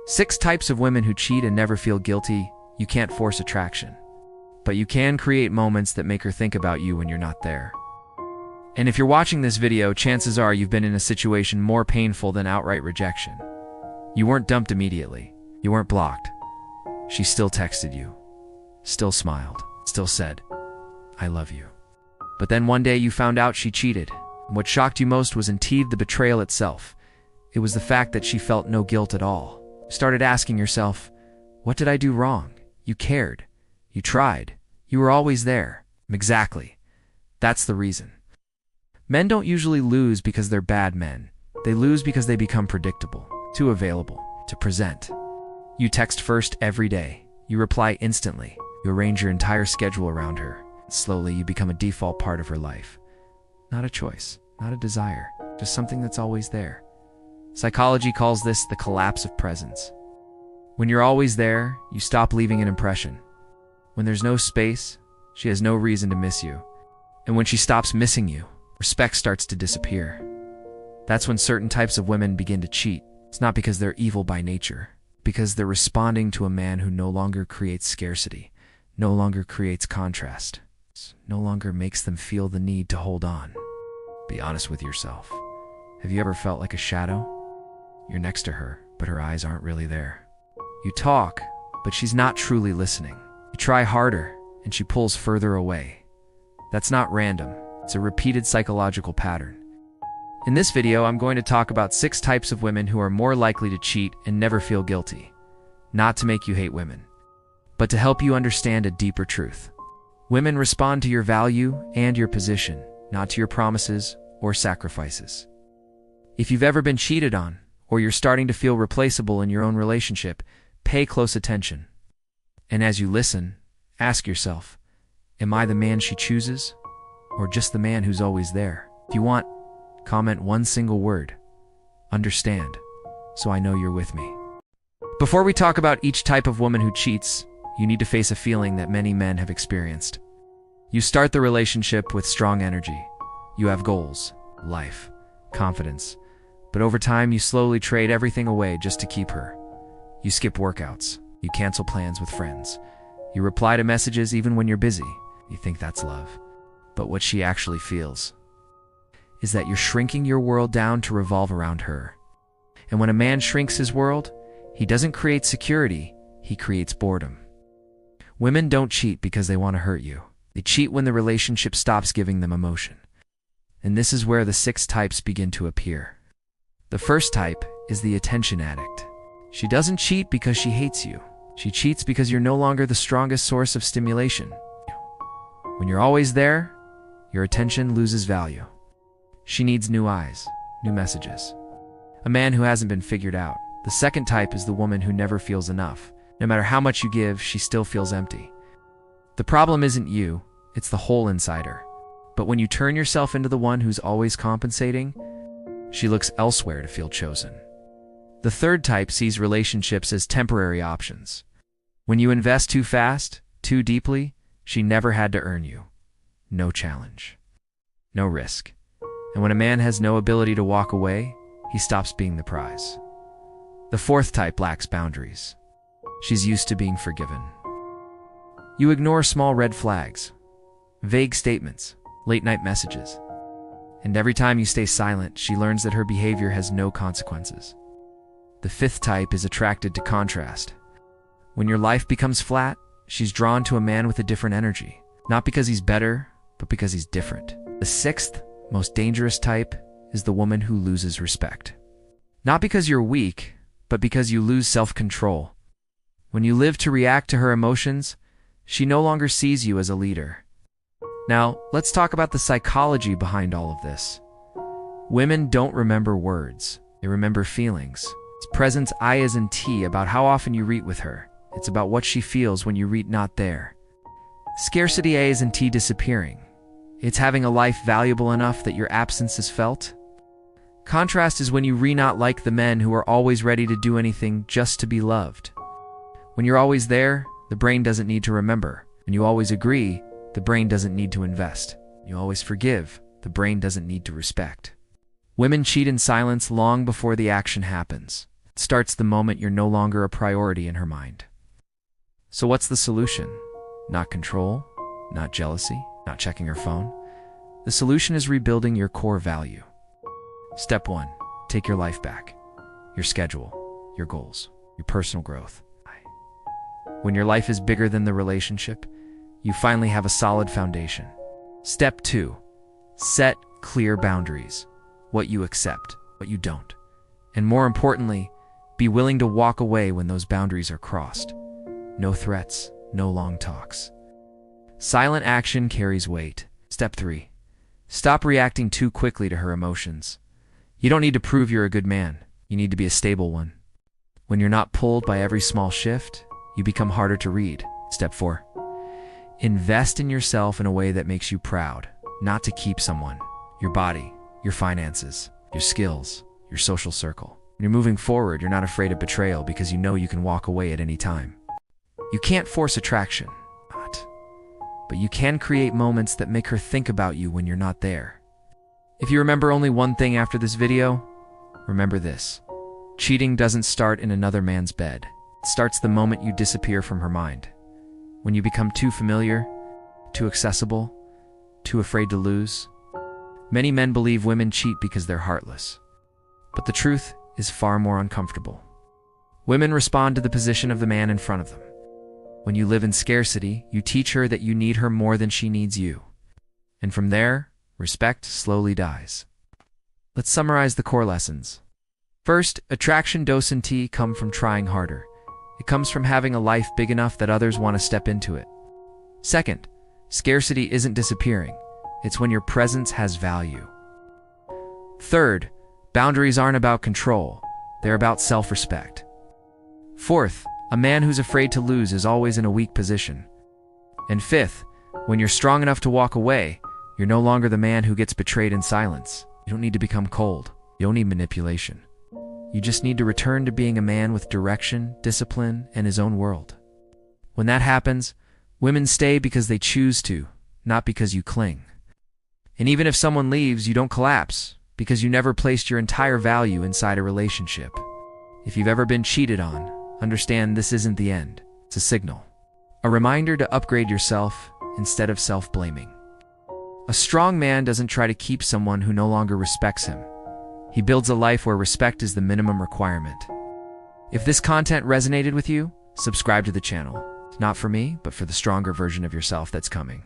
6 types of women who cheat and never feel guilty. You can't force attraction, but you can create moments that make her think about you when you're not there. And if you're watching this video, chances are you've been in a situation more painful than outright rejection. You weren't dumped immediately. You weren't blocked. She still texted you, still smiled, still said, "I love you." But then one day you found out she cheated. And what shocked you most wasn't the betrayal itself. It was the fact that she felt no guilt at all. You started asking yourself, what did I do wrong? You cared. You tried. You were always there. Exactly. That's the reason. Men don't usually lose because they're bad men. They lose because they become predictable, too available, to present. You text first every day. You reply instantly. You arrange your entire schedule around her. Slowly, you become a default part of her life. Not a choice, not a desire, just something that's always there. Psychology calls this the collapse of presence. When you're always there, you stop leaving an impression. When there's no space, she has no reason to miss you. And when she stops missing you, respect starts to disappear. That's when certain types of women begin to cheat. It's not because they're evil by nature, because they're responding to a man who no longer creates scarcity, no longer creates contrast, no longer makes them feel the need to hold on. Be honest with yourself. Have you ever felt like a shadow? You're next to her, but her eyes aren't really there. You talk, but she's not truly listening. You try harder, and she pulls further away. That's not random. It's a repeated psychological pattern. In this video, I'm going to talk about 6 types of women who are more likely to cheat and never feel guilty. Not to make you hate women, but to help you understand a deeper truth. Women respond to your value and your position, not to your promises or sacrifices. If you've ever been cheated on, or you're starting to feel replaceable in your own relationship, pay close attention. And as you listen, ask yourself, am I the man she chooses, or just the man who's always there? If you want, comment one single word, understand, so I know you're with me. Before we talk about each type of woman who cheats, you need to face a feeling that many men have experienced. You start the relationship with strong energy. You have goals, life, confidence. But over time, you slowly trade everything away just to keep her. You skip workouts. You cancel plans with friends. You reply to messages even when you're busy. You think that's love. But what she actually feels is that you're shrinking your world down to revolve around her. And when a man shrinks his world, he doesn't create security, he creates boredom. Women don't cheat because they want to hurt you. They cheat when the relationship stops giving them emotion. And this is where the 6 types begin to appear. The first type is the attention addict. She doesn't cheat because she hates you. She cheats because you're no longer the strongest source of stimulation. When you're always there, your attention loses value. She needs new eyes, new messages. A man who hasn't been figured out. The second type is the woman who never feels enough. No matter how much you give, she still feels empty. The problem isn't you, it's the hole inside her. But when you turn yourself into the one who's always compensating, she looks elsewhere to feel chosen. The third type sees relationships as temporary options. When you invest too fast, too deeply, she never had to earn you. No challenge. No risk. And when a man has no ability to walk away, he stops being the prize. The fourth type lacks boundaries. She's used to being forgiven. You ignore small red flags, vague statements, late-night messages. And every time you stay silent, she learns that her behavior has no consequences. The fifth type is attracted to contrast. When your life becomes flat, she's drawn to a man with a different energy. Not because he's better, but because he's different. The sixth, most dangerous type is the woman who loses respect. Not because you're weak, but because you lose self-control. When you live to react to her emotions, she no longer sees you as a leader. Now, let's talk about the psychology behind all of this. Women don't remember words. They remember feelings. It's presence I as in T about how often you read with her. It's about what she feels when you read not there. Scarcity A as in T disappearing. It's having a life valuable enough that your absence is felt. Contrast is when you not like the men who are always ready to do anything just to be loved. When you're always there, the brain doesn't need to remember. When you always agree, the brain doesn't need to invest. You always forgive. The brain doesn't need to respect. Women cheat in silence long before the action happens. It starts the moment you're no longer a priority in her mind. So what's the solution? Not control, not jealousy, not checking her phone. The solution is rebuilding your core value. Step 1. Take your life back. Your schedule, your goals, your personal growth. When your life is bigger than the relationship, you finally have a solid foundation. Step 2. Set clear boundaries. What you accept, what you don't. And more importantly, be willing to walk away when those boundaries are crossed. No threats, no long talks. Silent action carries weight. Step 3. Stop reacting too quickly to her emotions. You don't need to prove you're a good man. You need to be a stable one. When you're not pulled by every small shift, you become harder to read. Step 4. Invest in yourself in a way that makes you proud, not to keep someone. Your body, your finances, your skills, your social circle. When you're moving forward, you're not afraid of betrayal because you know you can walk away at any time. You can't force attraction, but you can create moments that make her think about you when you're not there. If you remember only one thing after this video, remember this. Cheating doesn't start in another man's bed. It starts the moment you disappear from her mind. When you become too familiar, too accessible, too afraid to lose. Many men believe women cheat because they're heartless. But the truth is far more uncomfortable. Women respond to the position of the man in front of them. When you live in scarcity, you teach her that you need her more than she needs you. And from there, respect slowly dies. Let's summarize the core lessons. First, attraction doesn't come from trying harder. It comes from having a life big enough that others want to step into it. Second, scarcity isn't disappearing. It's when your presence has value. Third, boundaries aren't about control. They're about self-respect. Fourth, a man who's afraid to lose is always in a weak position. And fifth, when you're strong enough to walk away, you're no longer the man who gets betrayed in silence. You don't need to become cold. You don't need manipulation. You just need to return to being a man with direction, discipline, and his own world. When that happens, women stay because they choose to, not because you cling. And even if someone leaves, you don't collapse, because you never placed your entire value inside a relationship. If you've ever been cheated on, understand this isn't the end. It's a signal. A reminder to upgrade yourself instead of self-blaming. A strong man doesn't try to keep someone who no longer respects him. He builds a life where respect is the minimum requirement. If this content resonated with you, subscribe to the channel. Not for me, but for the stronger version of yourself that's coming.